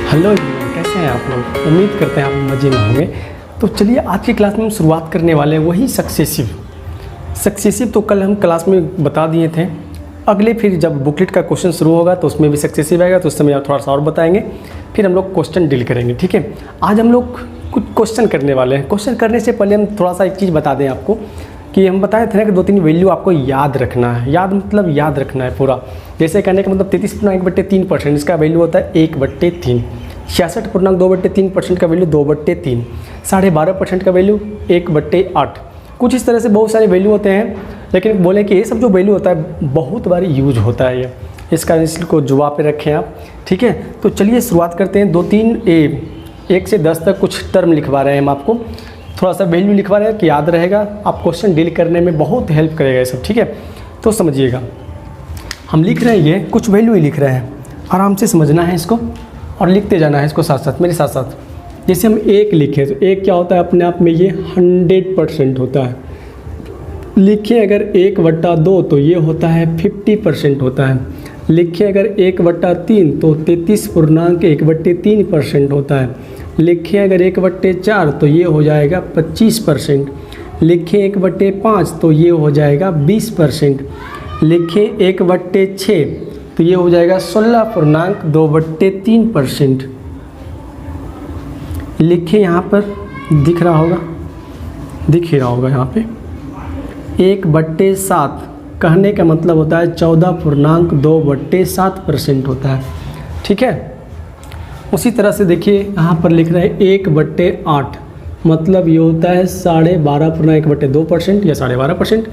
Hello everyone, कैसे हैं आप लोग। उम्मीद करते हैं आप मज़े में होंगे। तो चलिए आज की क्लास में हम शुरुआत करने वाले हैं वही सक्सेसिव तो कल हम क्लास में बता दिए थे। अगले फिर जब बुकलेट का क्वेश्चन शुरू होगा तो उसमें भी सक्सेसिव आएगा, तो उस समय थोड़ा सा और बताएंगे, फिर हम लोग क्वेश्चन डील करेंगे। ठीक है, आज हम लोग कुछ क्वेश्चन करने वाले हैं। क्वेश्चन करने से पहले हम थोड़ा सा एक चीज़ बता दें आपको कि हम बताए थे ना कि 2-3 वैल्यू आपको याद रखना है। याद रखना है पूरा। जैसे कहने का मतलब 33.1/3%, इसका वैल्यू होता है 1/3। 66.2/3% का वैल्यू 2/3। 12.5% का वैल्यू 1/8। कुछ इस तरह से बहुत सारे वैल्यू होते हैं, लेकिन बोले कि ये सब जो वैल्यू होता है बहुत बार यूज होता है ये, इसका इसको जुआ पे रखें आप। ठीक है, तो चलिए शुरुआत करते हैं। 1 से 10 तक कुछ टर्म लिखवा रहे हैं हम आपको, थोड़ा सा वैल्यू लिखवा रहे हैं कि याद रहेगा, आप क्वेश्चन डील करने में बहुत हेल्प करेगा ये सब। ठीक है, तो समझिएगा, हम लिख रहे हैं ये कुछ वैल्यू ही लिख रहे हैं, आराम से समझना है इसको और लिखते जाना है इसको साथ साथ मेरे साथ साथ। जैसे हम 1 लिखें तो 1 क्या होता है अपने आप में, ये 100% होता है। लिखें अगर 1/2 तो ये होता है 50% होता है। लिखें अगर 1/3 तो 33.1/3% होता है। लिखें अगर 1/4 तो ये हो जाएगा 25%। लिखें 1/5 तो ये हो जाएगा 20%। लिखें 1/6 तो ये हो जाएगा 16.2/3%। लिखें यहाँ पर दिख रहा होगा यहाँ पे 1/7 कहने का मतलब होता है 14.2/7% होता है। ठीक है, उसी तरह से देखिए यहाँ पर लिख रहे हैं 1/8 मतलब ये होता है 12.1/2% या 12.5%।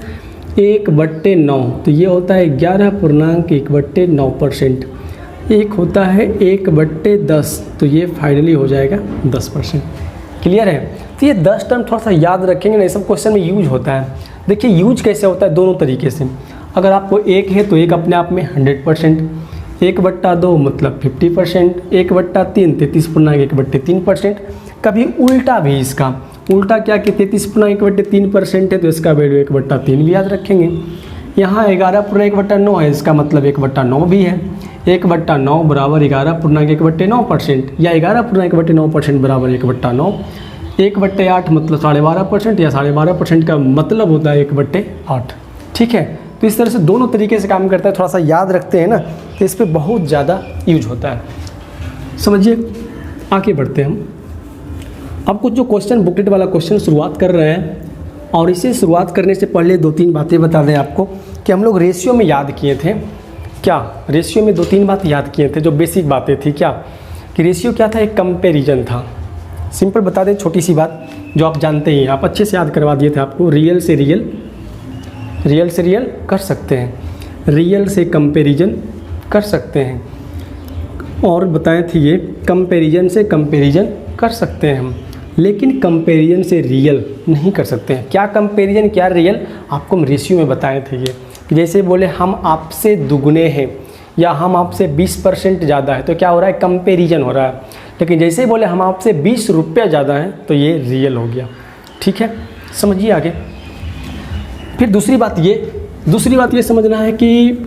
1/9 तो ये होता है 11.1/9%। एक होता है 1/10 तो ये फाइनली हो जाएगा 10%। क्लियर है। तो ये 10 टर्म थोड़ा सा याद रखेंगे ना, ये सब क्वेश्चन में यूज होता है। देखिए यूज कैसे होता है, दोनों तरीके से। अगर आपको 1 है तो 1 अपने आप में 100%, 1/2 मतलब 50%, 1/3 33.1/3%। कभी उल्टा भी, इसका उल्टा क्या कि 33.1/3% है तो इसका वैल्यू 1/3 भी याद रखेंगे। यहाँ 11.1/9 है, इसका मतलब 1/9 भी है। 1/9 बराबर 11.1/9% या 11.1/9% बराबर 1/9। 1/8 मतलब 12.5% या 12.5% का मतलब होता है 1/8। ठीक है, तो इस तरह से दोनों तरीके से काम करता है। थोड़ा सा याद रखते हैं ना तो इस पर बहुत ज़्यादा यूज होता है। समझिए, आगे बढ़ते हैं हम। अब कुछ जो क्वेश्चन बुकलेट वाला क्वेश्चन शुरुआत कर रहे हैं, और इसे शुरुआत करने से पहले 2-3 बातें बता दें आपको कि हम लोग रेशियो में याद किए थे क्या। रेशियो में 2-3 बात याद किए थे जो बेसिक बातें थी क्या, कि रेशियो क्या था, एक कंपैरिजन था। सिंपल बता दें, छोटी सी बात जो आप जानते ही, आप अच्छे से याद करवा दिए थे आपको। रियल से रियल कर सकते हैं, रियल से कंपैरिजन कर सकते हैं, और बताए थे ये कंपैरिजन से कंपैरिजन कर सकते हैं हम, लेकिन कंपैरिजन से रियल नहीं कर सकते हैं। क्या कंपैरिजन क्या रियल, आपको हम रेशियो में बताए थे ये, कि जैसे बोले हम आपसे दुगने हैं या हम आपसे 20% ज़्यादा है तो क्या हो रहा है, कंपैरिजन हो रहा है। लेकिन जैसे ही बोले हम आपसे 20 रुपये ज़्यादा हैं तो ये रियल हो गया। ठीक है, समझिए आगे। फिर दूसरी बात ये समझना है कि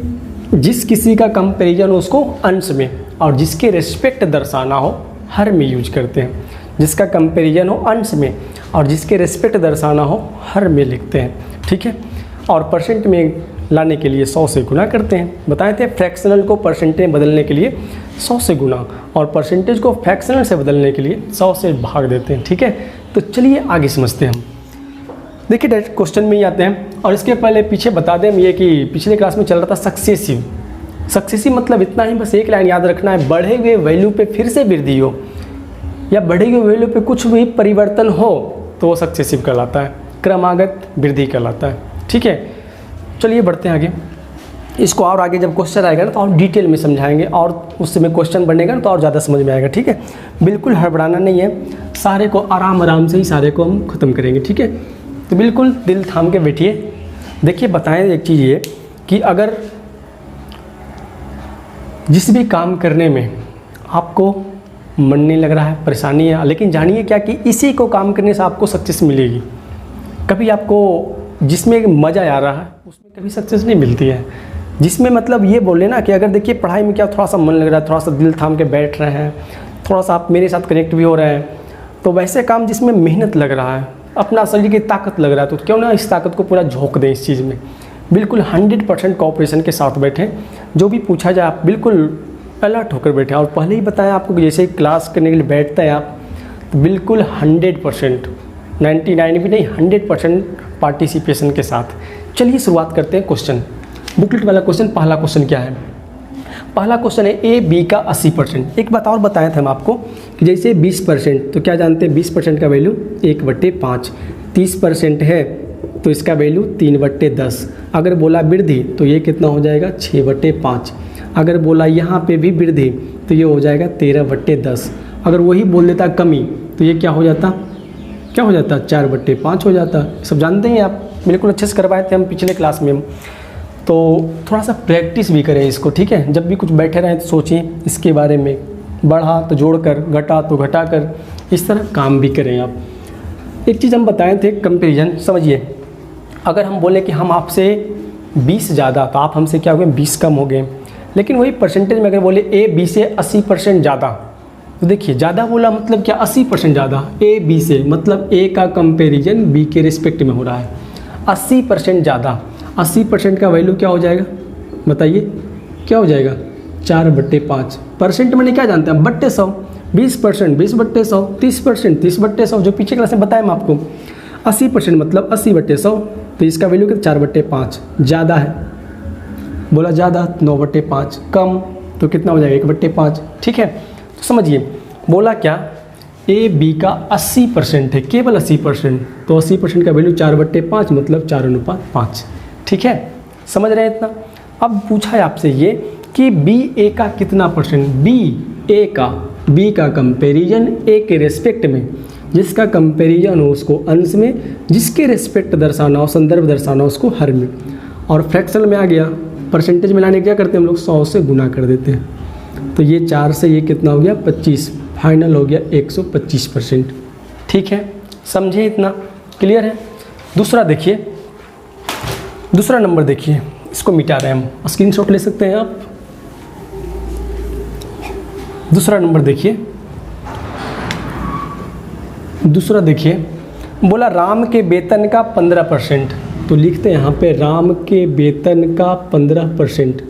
जिस किसी का कंपैरिजन हो उसको अंश में, और जिसके रिस्पेक्ट दर्शाना हो हर में यूज करते हैं। जिसका कंपैरिजन हो अंश में और जिसके रिस्पेक्ट दर्शाना हो हर में लिखते हैं। ठीक है, और परसेंट में लाने के लिए 100 से गुना करते हैं। बताए थे फ्रैक्शनल को परसेंटेज में बदलने के लिए 100 से गुना, और परसेंटेज को फ्रैक्शनल से बदलने के लिए 100 से भाग देते हैं। ठीक है, तो चलिए आगे समझते हैं हम। देखिए डायरेक्ट क्वेश्चन में ही आते हैं, और इसके पहले पीछे बता दें हम ये कि पिछले क्लास में चल रहा था सक्सेसिव मतलब इतना ही, बस एक लाइन याद रखना है, बढ़े हुए वैल्यू पे फिर से वृद्धि हो या बढ़े हुए वैल्यू पे कुछ भी परिवर्तन हो तो वो सक्सेसिव कहलाता है, क्रमागत वृद्धि कहलाता है। ठीक है, चलिए बढ़ते हैं आगे। इसको और आगे जब क्वेश्चन आएगा ना तो और डिटेल में समझाएंगे, और उस समय क्वेश्चन बनेगा ना तो और ज़्यादा समझ में आएगा। ठीक है, बिल्कुल हड़बड़ाना नहीं है, सारे को आराम से ही सारे को हम ख़त्म करेंगे। ठीक है, तो बिल्कुल दिल थाम के बैठिए। देखिए बताएं एक चीज़ ये कि अगर जिस भी काम करने में आपको मन नहीं लग रहा है, परेशानी है, लेकिन जानिए क्या कि इसी को काम करने से आपको सक्सेस मिलेगी। कभी आपको जिसमें मज़ा आ रहा है उसमें कभी सक्सेस नहीं मिलती है। जिसमें मतलब ये बोले ना कि अगर देखिए पढ़ाई में क्या थोड़ा सा मन लग रहा है, थोड़ा सा दिल थाम के बैठ रहे हैं, थोड़ा सा आप मेरे साथ कनेक्ट भी हो रहे हैं, तो वैसे काम जिसमें मेहनत लग रहा है, अपना शरीर की ताकत लग रहा है, तो क्यों ना इस ताकत को पूरा झोंक दें इस चीज़ में। बिल्कुल 100% कोऑपरेशन के साथ बैठें, जो भी पूछा जाए आप बिल्कुल अलर्ट होकर बैठें। और पहले ही बताया आपको कि जैसे क्लास करने के लिए बैठते हैं आप, तो बिल्कुल 100%, 99 भी नहीं, 100% पार्टिसिपेशन के साथ। चलिए शुरुआत करते हैं क्वेश्चन, बुकलेट वाला क्वेश्चन। पहला क्वेश्चन क्या है? पहला क्वेश्चन है ए बी का 80%। एक बात और बताया था हम आपको कि जैसे 20%, तो क्या जानते हैं 20% का वैल्यू 1/5, 30% है तो इसका वैल्यू 3/10। अगर बोला वृद्धि तो ये कितना हो जाएगा 6/5। अगर बोला यहाँ पे भी वृद्धि तो ये हो जाएगा 13/10। अगर वही बोल देता कमी तो ये क्या हो जाता, 4/5 हो जाता। सब जानते हैं आप, बिल्कुल अच्छे से करवाए थे हम पिछले क्लास में। तो थोड़ा सा प्रैक्टिस भी करें इसको, ठीक है। जब भी कुछ बैठे रहें तो सोचें इसके बारे में, बढ़ा तो जोड़कर, घटा तो घटाकर, इस तरह काम भी करें आप। एक चीज़ हम बताए थे कंपैरिजन, समझिए। अगर हम बोले कि हम आपसे 20 ज़्यादा, तो आप हमसे क्या हो गए 20 कम हो गए। लेकिन वही परसेंटेज में अगर बोले ए बी से 80% ज़्यादा, तो देखिए ज़्यादा बोला मतलब क्या 80% ज़्यादा, ए बी से मतलब ए का कंपैरिजन बी के रिस्पेक्ट में हो रहा है। 80% ज़्यादा, 80% का वैल्यू क्या हो जाएगा बताइए, क्या हो जाएगा 4/5। परसेंट मैंने क्या जानते हैं, बट्टे 100, 20% 20/100, 30% 30/100, जो पीछे क्लास में बताया मैं आपको। 80% मतलब 80/100, तो इसका वैल्यू कितना 4/5। ज़्यादा है, बोला ज़्यादा 9/5, कम तो कितना हो जाएगा 1/5, ठीक है। तो समझिए बोला क्या, ए बी का 80% है, केवल 80%, तो 80% का वैल्यू 4/5 मतलब 4:5, ठीक है। समझ रहे हैं इतना। अब पूछा है आपसे ये कि बी ए का कितना परसेंट, बी का कंपैरिजन ए के रेस्पेक्ट में, जिसका कंपैरिजन हो उसको अंश में, जिसके रेस्पेक्ट दर्शाना हो, संदर्भ दर्शाना हो उसको हर में। और फ्रैक्शन में आ गया, परसेंटेज में लाने क्या करते हैं हम लोग 100 से गुना कर देते हैं। तो ये 4 से ये कितना हो गया 25, फाइनल हो गया 125%, ठीक है। समझे इतना, क्लियर है। दूसरा देखिए, दूसरा नंबर देखिए, इसको मिटा रहे हैं हम, स्क्रीनशॉट ले सकते हैं आप। दूसरा नंबर देखिए, दूसरा देखिए, बोला राम के वेतन का 15%, तो लिखते हैं यहाँ पे राम के वेतन का 15%,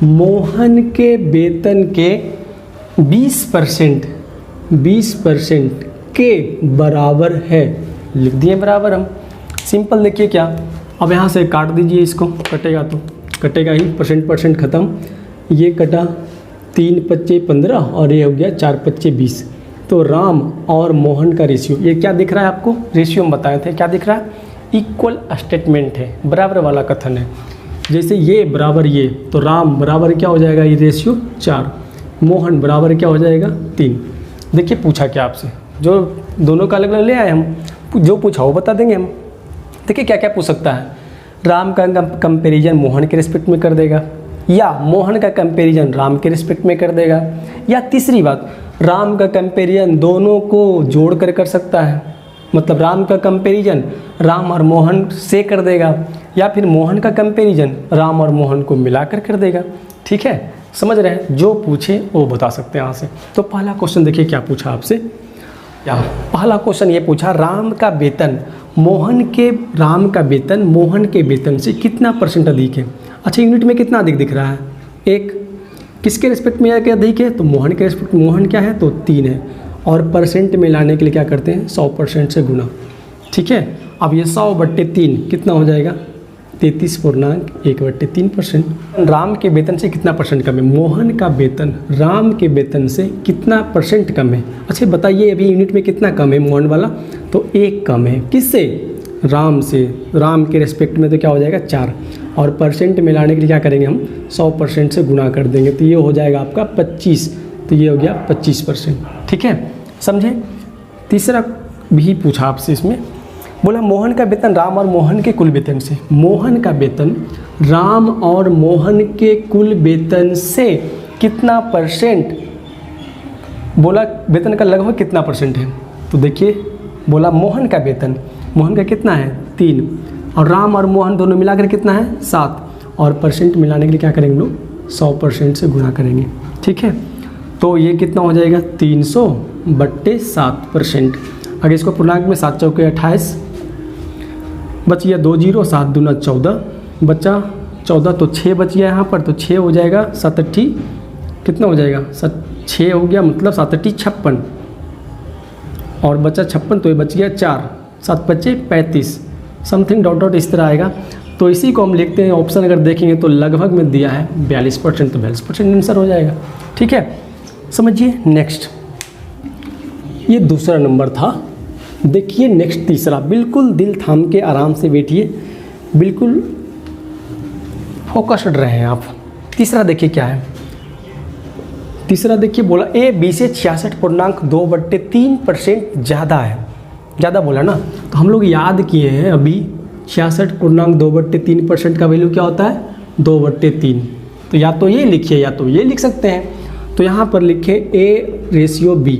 मोहन के वेतन के 20% के बराबर है। लिख दिए बराबर हम, सिंपल। देखिए क्या, अब यहाँ से काट दीजिए इसको, कटेगा तो कटेगा ही, परसेंट ख़त्म। ये कटा 3×5 = 15 और ये हो गया 4×5 = 20। तो राम और मोहन का रेशियो, ये क्या दिख रहा है आपको, रेशियो हम बताए थे, क्या दिख रहा है, इक्वल स्टेटमेंट है, बराबर वाला कथन है। जैसे ये बराबर ये, तो राम बराबर क्या हो जाएगा, ये रेशियो 4, मोहन बराबर क्या हो जाएगा 3। देखिए पूछा क्या आपसे, जो दोनों का अलग अलग ले आए हम, जो पूछा वो बता देंगे हम। देखिए क्या क्या पूछ सकता है, राम का कंपैरिजन मोहन के रिस्पेक्ट में कर देगा, या मोहन का कंपैरिजन राम के रिस्पेक्ट में कर देगा, या तीसरी बात राम का कंपैरिजन दोनों को जोड़ कर सकता है, मतलब राम का कंपैरिजन राम और मोहन से कर देगा, या फिर मोहन का कंपैरिजन राम और मोहन को मिलाकर कर देगा, ठीक है। समझ रहे हैं, जो पूछे वो बता सकते हैं यहाँ से। तो पहला क्वेश्चन देखिए क्या पूछा आपसे, या पहला क्वेश्चन ये पूछा, राम का वेतन मोहन के वेतन से कितना % अधिक है। अच्छा, यूनिट में कितना अधिक दिख रहा है, 1, किसके रिस्पेक्ट में अधिक है, तो मोहन के रिस्पेक्ट, मोहन क्या है तो 3 है, और परसेंट में लाने के लिए क्या करते हैं 100% से गुना, ठीक है। अब ये 100/3 कितना हो जाएगा 33.1/3%। राम के वेतन से कितना % कम है, मोहन का वेतन राम के वेतन से कितना % कम है। अच्छा बताइए अभी यूनिट में कितना कम है मोहन वाला, तो 1 कम है, किससे, राम से। राम के रिस्पेक्ट में तो क्या हो जाएगा 4, और परसेंट में लाने के लिए क्या करेंगे हम 100% से गुना कर देंगे, तो ये हो जाएगा आपका 25, तो ये हो गया 25%, ठीक है। समझे। तीसरा भी पूछा आपसे इसमें, बोला मोहन का वेतन राम और मोहन के कुल वेतन से, मोहन का वेतन राम और मोहन के कुल वेतन से कितना %, बोला वेतन का लगभग कितना % है। तो देखिए बोला मोहन का वेतन, मोहन का कितना है 3, और राम और मोहन दोनों मिलाकर कितना है 7, और परसेंट मिलाने के लिए क्या करेंगे लोग 100% से गुणा करेंगे, ठीक है। तो ये कितना हो जाएगा 300/7%। अगर इसको पूर्णांक में 7 चौके 28, बच गया 2 जीरो, 7 दूना 14, बचा 14, तो 6 बच गया यहाँ पर, तो 6 हो जाएगा, 7 अट्ठी कितना हो जाएगा 6 हो गया, मतलब 7 अट्ठी 56 और बचा 56, तो ये बच गया 4, 7 बचे 35 समथिंग डॉट डॉट इस तरह आएगा। तो इसी को हम लिखते हैं, ऑप्शन अगर देखेंगे तो लगभग में दिया है 42%, तो 42% आंसर हो जाएगा। ठीक है, समझिए। नेक्स्ट, ये दूसरा नंबर था। देखिए नेक्स्ट तीसरा, बिल्कुल दिल थाम के आराम से बैठिए, बिल्कुल फोकस्ड रहे हैं आप। तीसरा देखिए क्या है। तीसरा देखिए बोला ए बी से 66.2/3% ज़्यादा है। ज़्यादा बोला ना, तो हम लोग याद किए हैं अभी 66.2/3% का वैल्यू क्या होता है 2/3। तो या तो ये लिखिए या तो ये लिख सकते हैं। तो यहाँ पर लिखे A/B।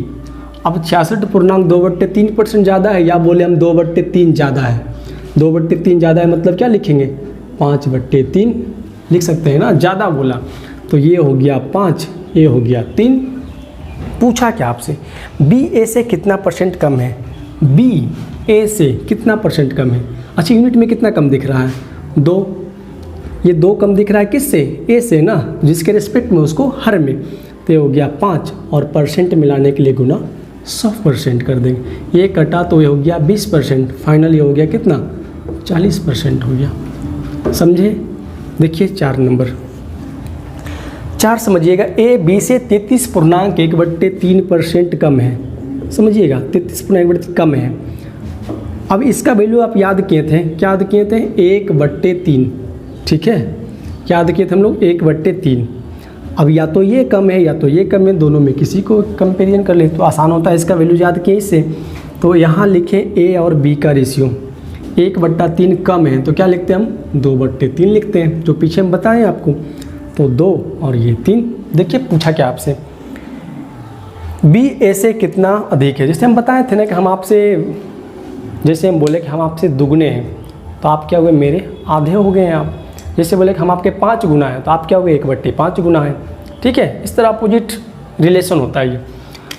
अब 66.2/3% ज़्यादा है, या बोले हम 2/3 ज़्यादा है। 2/3 ज़्यादा है मतलब क्या लिखेंगे 5/3 लिख सकते हैं ना, ज़्यादा बोला। तो ये हो गया 5, ये हो गया 3। पूछा क्या आपसे BA से कितना % कम है, BA से कितना % कम है। अच्छा, यूनिट में कितना कम दिख रहा है 2, ये 2 कम दिख रहा है किससे A से ना, जिसके रिस्पेक्ट में उसको हर में। तो ये हो गया 5 और % मिलाने के लिए गुना 100% कर देंगे। ये कटा तो ये हो गया 20%, फाइनल ये हो गया कितना 40% हो गया। समझे। देखिए 4 नंबर 4 समझिएगा, AB से 33.1/3% कम है। समझिएगा 33.1 कम है। अब इसका वैल्यू आप याद किए थे, क्या याद किए थे 1/3। ठीक है, याद किए थे हम लोग 1/3। अब या तो ये कम है या तो ये कम है, दोनों में किसी को कंपेरिजन कर ले तो आसान होता है। इसका वैल्यू याद किए इससे, तो यहाँ लिखे A और B का रेशियो 1/3 कम है, तो क्या लिखते हैं हम 2/3 लिखते हैं, जो पीछे हम बताएं आपको। तो 2 और ये 3। देखिए पूछा क्या आपसे BA से कितना अधिक है। जैसे हम बताए थे ना कि हम आपसे, जैसे हम बोले कि हम आपसे दुगने हैं, तो आप क्या हुए मेरे आधे हो गए हैं आप। जैसे बोले कि हम आपके 5 गुना हैं, तो आप क्या हुए 1/5 गुना है। ठीक है, इस तरह अपोजिट रिलेशन होता है ये।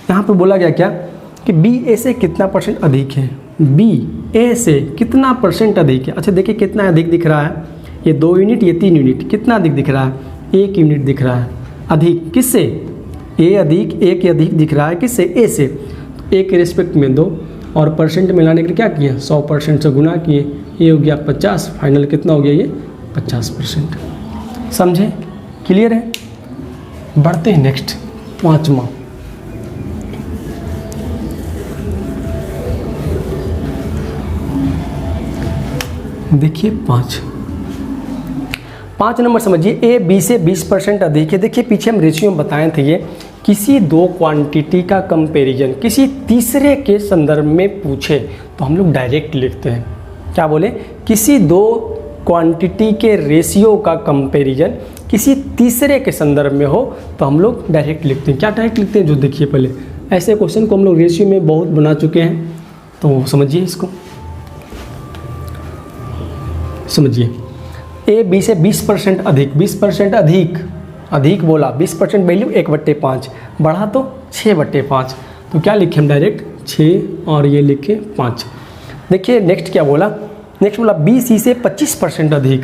यहाँ पे बोला गया क्या कि BA से कितना % अधिक है, BA से कितना % अधिक है। अच्छा देखिए कितना अधिक दिख रहा है, ये 2 यूनिट ये 3 यूनिट, कितना अधिक दिख रहा है 1 यूनिट दिख रहा है अधिक। किससे A अधिक, 1 अधिक दिख रहा है किससे A से। A के रिस्पेक्ट में 2 और % मिलाने के लिए क्या किया 100% से गुना किए, ये हो गया 50, फाइनल कितना हो गया ये 50%। समझे, क्लियर है। बढ़ते हैं नेक्स्ट 5वां। देखिए 5 नंबर समझिए, A B से 20% अधिक है। देखिए पीछे हम रेशियो में बताए थे, ये किसी 2 क्वांटिटी का कंपैरिजन किसी तीसरे के संदर्भ में पूछे तो हम लोग डायरेक्ट लिखते हैं। क्या बोले, किसी 2 क्वांटिटी के रेशियो का कंपैरिजन किसी तीसरे के संदर्भ में हो तो हम लोग डायरेक्ट लिखते हैं। क्या डायरेक्ट लिखते हैं, जो देखिए पहले ऐसे क्वेश्चन को हम लोग रेशियो में बहुत बना चुके हैं, तो समझिए इसको। समझिए A B से 20% अधिक, 20% अधिक बोला, 20% वैल्यू 1/5 बढ़ा तो 6/5, तो क्या लिखे हम डायरेक्ट 6 और ये लिखे 5। देखिए नेक्स्ट क्या बोला, नेक्स्ट बोला B C से 25% अधिक,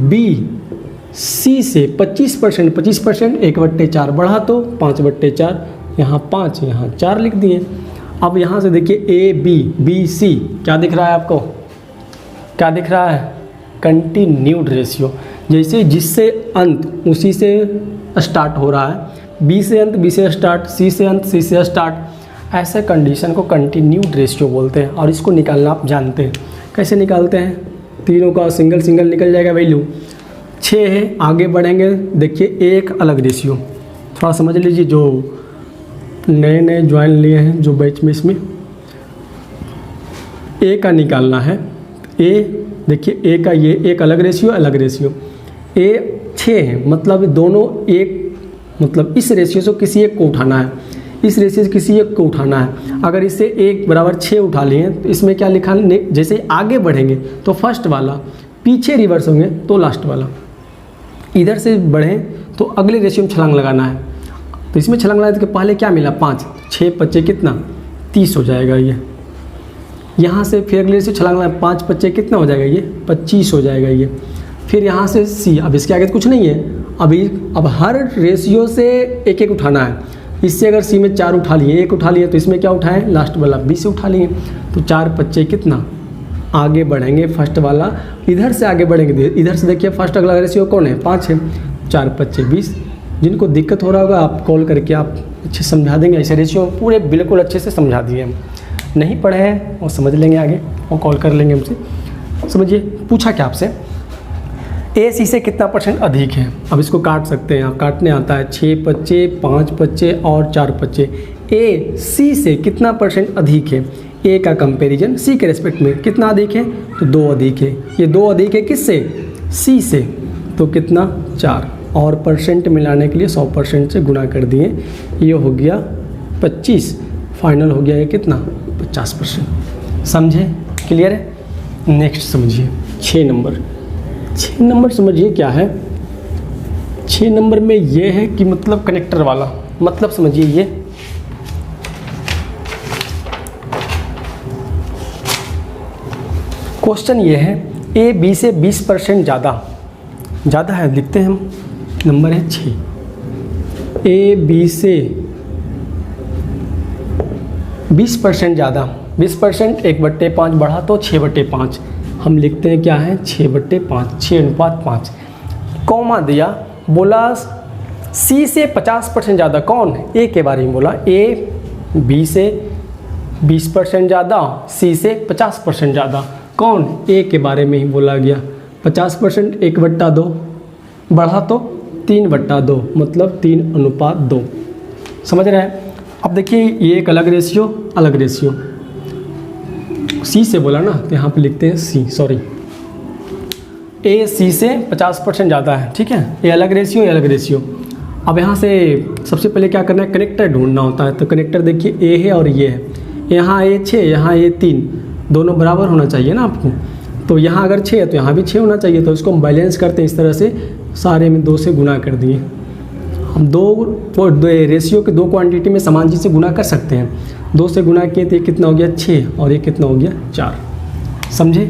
B C से 25%, 25% 1/4 बढ़ा तो 5/4, यहाँ 5 यहाँ 4 लिख दिए। अब यहाँ से देखिए A B B C क्या दिख रहा है आपको, क्या दिख रहा है कंटिन्यूड रेशियो। जैसे जिससे अंत उसी से स्टार्ट हो रहा है, B से अंत B से स्टार्ट, C से अंत C से स्टार्ट, ऐसे कंडीशन को कंटिन्यूड रेशियो बोलते हैं। और इसको निकालना आप जानते हैं, कैसे निकालते हैं, तीनों का सिंगल सिंगल निकल जाएगा वैल्यू। 6 है, आगे बढ़ेंगे देखिए एक अलग रेशियो, थोड़ा समझ लीजिए जो नए ज्वाइन लिए हैं जो बैच में, इसमें A का निकालना है। A देखिए A का ये एक अलग रेशियो A 6 है, मतलब दोनों एक, मतलब इस रेशियो से किसी एक को उठाना है, इस रेशियो से किसी एक को उठाना है। अगर इससे 1 बराबर 6 उठा लिए तो इसमें क्या लिखा, जैसे आगे बढ़ेंगे तो फर्स्ट वाला, पीछे रिवर्स होंगे तो लास्ट वाला, इधर से बढ़ें तो अगले रेशियो में छलांग लगाना है। तो इसमें छलांग लगाए तो पहले क्या मिला 5, 6 बच्चे कितना 30 हो जाएगा ये। यहाँ से फिर अगले से छलांग लगाए 5 बच्चे कितना हो जाएगा ये 25 हो जाएगा ये। फिर यहाँ से सी, अब इसके आगे तो कुछ नहीं है, अब हर रेशियो से एक एक उठाना है। इससे अगर सी में 4 उठा लिए, 1 उठा लिए, तो इसमें क्या उठाएं लास्ट वाला बी से उठा लिए। तो 4 बच्चे कितना आगे बढ़ेंगे, फर्स्ट वाला इधर से आगे बढ़ेंगे। इधर से देखिए फर्स्ट अगला रेशियो कौन है 5 है, 4 बच्चे 20। जिनको दिक्कत हो रहा होगा आप कॉल करके आप अच्छे समझा देंगे, ऐसे रेशियो पूरे बिल्कुल अच्छे से समझा दिए हम। नहीं पढ़े हैं वो समझ लेंगे आगे और कॉल कर लेंगे हमसे। समझिए पूछा क्या आपसे, ए सी से कितना % अधिक है। अब इसको काट सकते हैं आप, काटने आता है 6 बच्चे 5 बच्चे और 4 बच्चे। ए सी से कितना % अधिक है, ए का कंपैरिजन सी के रेस्पेक्ट में कितना अधिक है, तो 2 अधिक है। ये 2 अधिक है किससे, सी से, तो कितना 4, और % मिलाने के लिए 100% से गुणा कर दिए, ये हो गया 25, फाइनल हो गया ये कितना 50%। समझे, क्लियर है। नेक्स्ट समझिए 6 नंबर। 6 नंबर समझिए क्या है। 6 नंबर में ये है कि मतलब कनेक्टर वाला, मतलब समझिए ये क्वेश्चन ये है, ए बी से 20% ज़्यादा है, लिखते हैं हम, नंबर है 6। ए बी से 20% ज़्यादा, 20% 1/5 बढ़ा तो 6/5, हम लिखते हैं क्या है 6/5, 6:5। कॉमा दिया, बोला सी से 50% ज़्यादा, कौन, ए के बारे में बोला, ए बी से 20% ज़्यादा, सी से 50% ज़्यादा, कौन, ए के बारे में ही बोला गया। 50% 1/2 बढ़ा तो 3/2, मतलब 3:2। समझ रहे हैं। अब देखिए ये एक अलग रेशियो, सी से बोला ना तो यहाँ पे लिखते हैं सी, सॉरी, ए सी से 50% ज़्यादा है, ठीक है। ये अलग रेशियो। अब यहाँ से सबसे पहले क्या करना है, कनेक्टर ढूंढना होता है। तो कनेक्टर देखिए ए है और ये है, यहाँ ए 6, यहाँ ए 3, दोनों बराबर होना चाहिए ना आपको। तो यहाँ अगर 6 है तो यहाँ भी 6 होना चाहिए। तो इसको हम बैलेंस करते हैं इस तरह से, सारे में 2 से गुना कर दिए। हम दो रेशियो के 2 क्वांटिटी में समान चीज़ से गुना कर सकते हैं। 2 से गुना किए तो ये कितना हो गया 6, और ये कितना हो गया 4। समझे।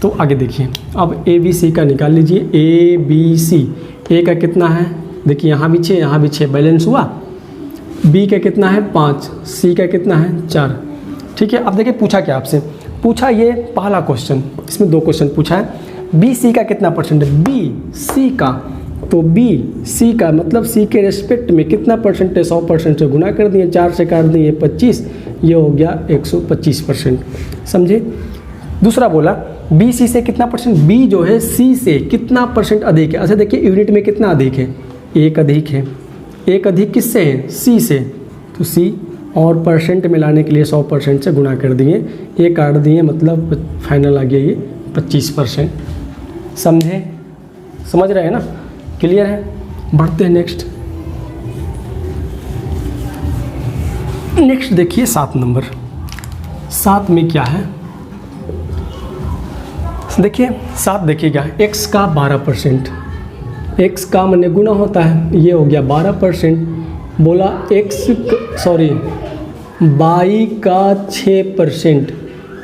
तो आगे देखिए, अब ए बी सी का निकाल लीजिए। ए बी सी, ए का कितना है, देखिए यहाँ भी 6, यहाँ भी 6, बैलेंस हुआ। बी का कितना है 5, सी का कितना है 4, ठीक है। अब देखिए पूछा क्या आपसे, पूछा ये पहला क्वेश्चन, इसमें 2 क्वेश्चन पूछा है। बी सी का कितना % है, बी सी का, तो बी सी का मतलब सी के रेस्पेक्ट में कितना % है, 100% से गुना कर दिए, 4 से काट दिए 25, ये हो गया 125%। समझे। दूसरा बोला बी सी से कितना %, बी जो है सी से कितना % अधिक है। अच्छा देखिए यूनिट में कितना अधिक है, 1 अधिक है। 1 अधिक किससे है, सी से, तो सी, और % मिलाने के लिए 100% से गुणा कर दिए, ये काट दिए, मतलब फाइनल आ गया ये 25%। समझे, समझ रहे हैं ना, क्लियर है। बढ़ते हैं नेक्स्ट देखिए 7 नंबर। 7 में क्या है, देखिए 7 देखिएगा, x का 12%, x का माने गुना होता है, ये हो गया 12%। बोला y का 6%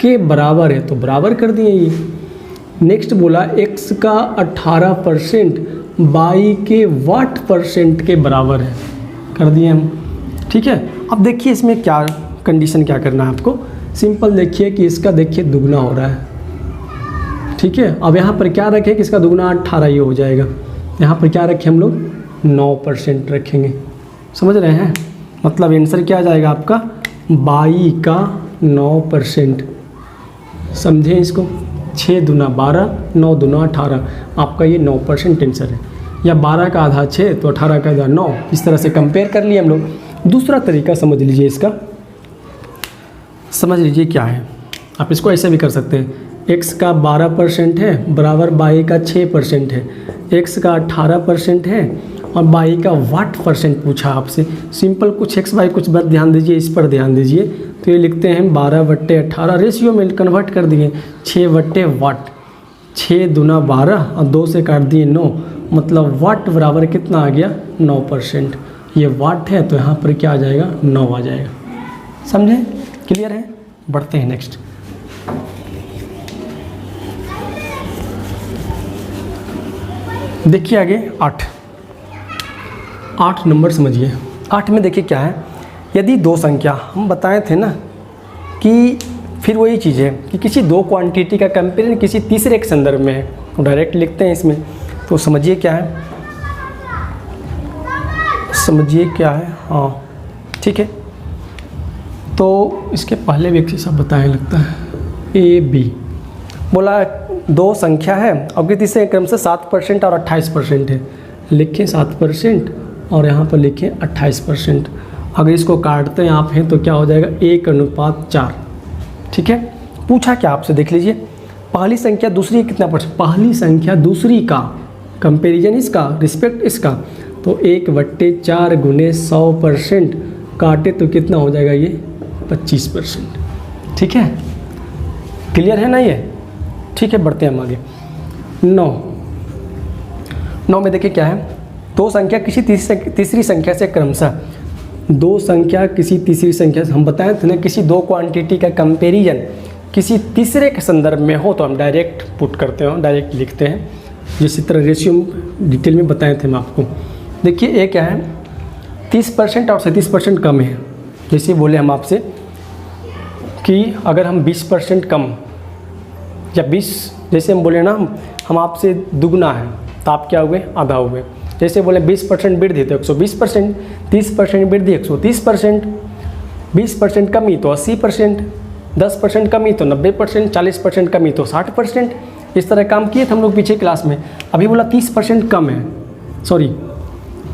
के बराबर है, तो बराबर कर दिए ये। नेक्स्ट बोला x का 18% y के वाट % के बराबर है, कर दिए हम, ठीक है। अब देखिए इसमें क्या कंडीशन क्या करना है आपको, सिंपल देखिए कि इसका देखिए दुगना हो रहा है, ठीक है। अब यहाँ पर क्या रखें कि इसका दुगना 18 ये हो जाएगा, यहाँ पर क्या रखें हम लोग 9% रखेंगे। समझ रहे हैं, मतलब आंसर क्या आ जाएगा आपका y का 9%। समझे इसको, 6 दूना 12, 9 दूना 18, आपका ये 9% आंसर है। या 12 का आधा 6 तो 18 का आधा 9, इस तरह से कंपेयर कर लिए हम लोग। दूसरा तरीका समझ लीजिए इसका, समझ लीजिए क्या है, आप इसको ऐसे भी कर सकते हैं। x का 12% है बराबर y का 6% है, x का 18% है और y का वाट % पूछा आपसे। सिंपल कुछ x y कुछ बात ध्यान दीजिए, इस पर ध्यान दीजिए। तो ये लिखते हैं 12/18, रेशियो में कन्वर्ट कर दिए 6/वाट, 6 दूना 12 और 2 से काट दिए 9, मतलब वाट बराबर कितना आ गया 9%। ये वाट है तो यहाँ पर क्या आ जाएगा 9 आ जाएगा। समझे? क्लियर है? बढ़ते हैं नेक्स्ट। देखिए आगे 8 नंबर समझिए। 8 में देखिए क्या है, यदि दो संख्या, हम बताए थे ना कि फिर वही चीज़ है कि किसी दो क्वांटिटी का कंपेरिजन किसी तीसरे के संदर्भ में है, तो डायरेक्ट लिखते हैं इसमें। तो समझिए क्या है, समझिए क्या है। हाँ ठीक है, तो इसके पहले भी एक चीज़ बताया लगता है, ए बी बोला दो संख्या है और तीसरे क्रम से 7% और 28% है। लिखें 7% और यहाँ पर लिखें 28%। अगर इसको काटते हैं आप हैं तो क्या हो जाएगा 1:4। ठीक है, पूछा क्या आपसे, देख लीजिए। पहली संख्या दूसरी कितना %, पहली संख्या दूसरी का कंपेरिजन इसका रिस्पेक्ट इसका, तो 1/4 × 100% काटे तो कितना हो जाएगा ये 25%। ठीक है, क्लियर है ना ये? ठीक है, बढ़ते हैं हम आगे। 9 में देखिए क्या है, दो संख्या किसी तीसरी संख्या से क्रमशः, दो संख्या किसी तीसरी संख्या से, हम बताए थे ना किसी दो क्वांटिटी का कंपैरिजन किसी तीसरे के संदर्भ में हो तो हम डायरेक्ट पुट करते हो, डायरेक्ट लिखते हैं। जिस तरह रेशियो डिटेल में बताए थे हम आपको। देखिए ये क्या है, 30% और 37% कम है। जैसे बोले हम आपसे कि अगर हम 20% कम या 20, जैसे हम बोले ना हम आपसे दुगना है तो आप क्या हुए, आधा हुए। जैसे बोले 20% वृद्धि तो 120%, 30% वृद्धि 130%, 20% कमी तो 80%, 10% कमी तो 90%, 40% कमी तो 60%। इस तरह काम किए थे हम लोग पीछे क्लास में। अभी बोला 30% कम है, सॉरी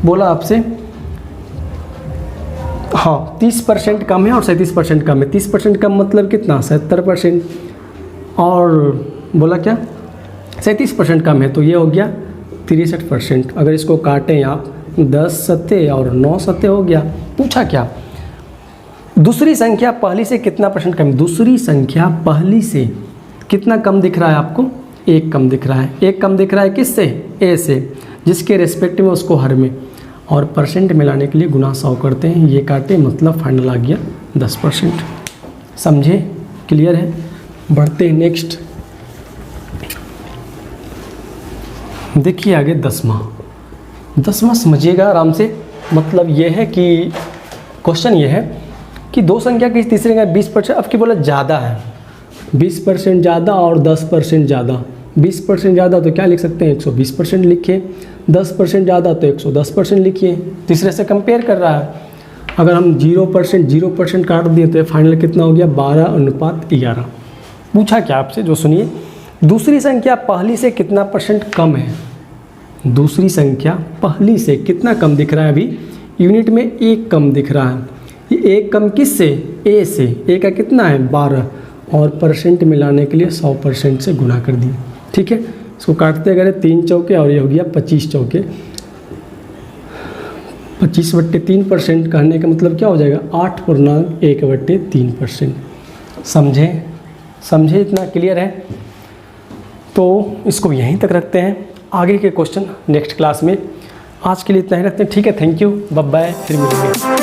बोला आपसे, हाँ 30% कम है और 37% कम है। 30% कम मतलब कितना, 70%, और बोला क्या 37% कम है तो ये हो गया 63%। अगर इसको काटें आप 10 सत्ते और 9 सत्ते हो गया। पूछा क्या, दूसरी संख्या पहली से कितना % कम, दूसरी संख्या पहली से कितना कम दिख रहा है आपको, 1 कम दिख रहा है। 1 कम दिख रहा है किससे, ए से, जिसके रेस्पेक्ट में उसको हर में, और परसेंट मिलाने के लिए गुना 100 करते हैं। ये काटे मतलब फाइनल आ गया 10%। समझे? क्लियर है? बढ़ते हैं नेक्स्ट। देखिए आगे 10वां समझिएगा आराम से। मतलब ये है कि क्वेश्चन ये है कि दो संख्या किसी तीसरे का 20%, अब की बोला ज़्यादा है, 20% ज़्यादा और 10% ज़्यादा। 20% ज़्यादा तो क्या लिख सकते हैं, 120% लिखिए। 10% ज़्यादा तो 110% लिखिए। तीसरे से कंपेयर कर रहा है। अगर हम 0% काट दिए तो फाइनल कितना हो गया, 12:11। पूछा क्या आपसे, जो सुनिए, दूसरी संख्या पहली से कितना % कम है। दूसरी संख्या पहली से कितना कम दिख रहा है, अभी यूनिट में 1 कम दिख रहा है। ये 1 कम किससे, ए से। ए का कितना है 12, और परसेंट मिलाने के लिए 100% से गुना कर दिए। ठीक है, इसको काटते गए 3 चौके और ये हो गया 25 चौके। 25/3% कहने का मतलब क्या हो जाएगा, 8/1/3%। समझे? इतना क्लियर है? तो इसको यहीं तक रखते हैं। आगे के क्वेश्चन नेक्स्ट क्लास में। आज के लिए इतना ही रखते हैं। ठीक है, थैंक यू, बाय बाय, फिर मिलेंगे।